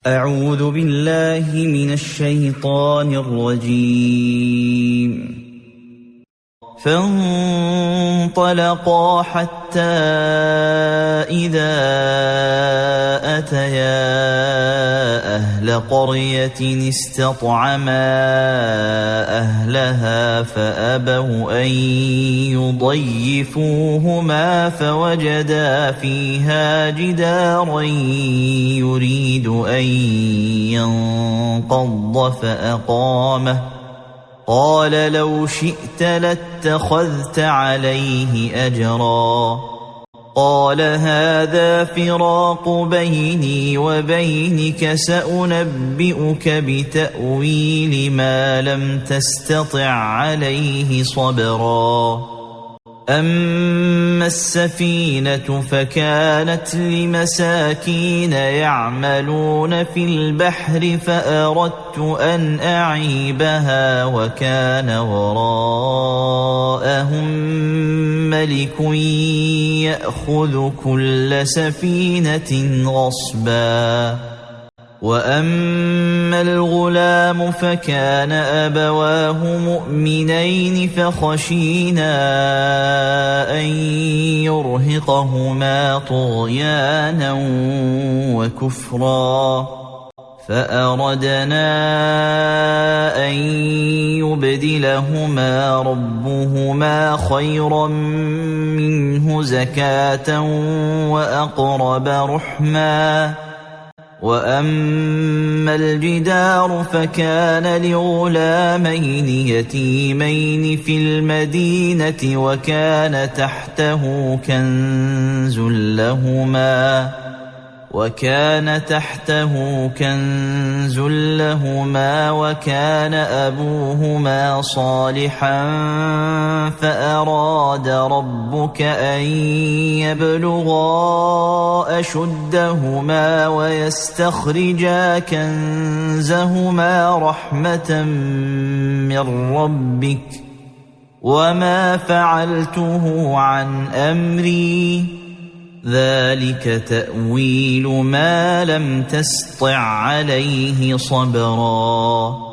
أعوذ بالله من الشيطان الرجيم. فانطلقا حتى إذا أتيا أهل قرية استطعما أهلها فأبوا أن يضيفوهما فوجدا فيها جدارا يريد أن ينقض فأقامه. قال لو شئت لاتخذت عليه أجرا. قال هذا فراق بيني وبينك سأنبئك بتأويل ما لم تستطع عليه صبرا. أما السفينة فكانت لمساكين يعملون في البحر فأردت أن أعيبها وكان وراءهم ملك يأخذ كل سفينة غصبا. وأما الغلام فكان أبواه مؤمنين فخشينا أن يرهقهما طغيانا وكفرا فأردنا أن يبدلهما ربهما خيرا منه زكاة وأقرب رحما. وأما الجدار فكان لغلامين يتيمين في المدينة وكان تحته كنز لهما وكان أبوهما صالحا فأراد ربك أن يبلغا أشدهما ويستخرجا كنزهما رحمة من ربك وما فعلته عن أمري ذلك تأويل ما لم تسطع عليه صبرا.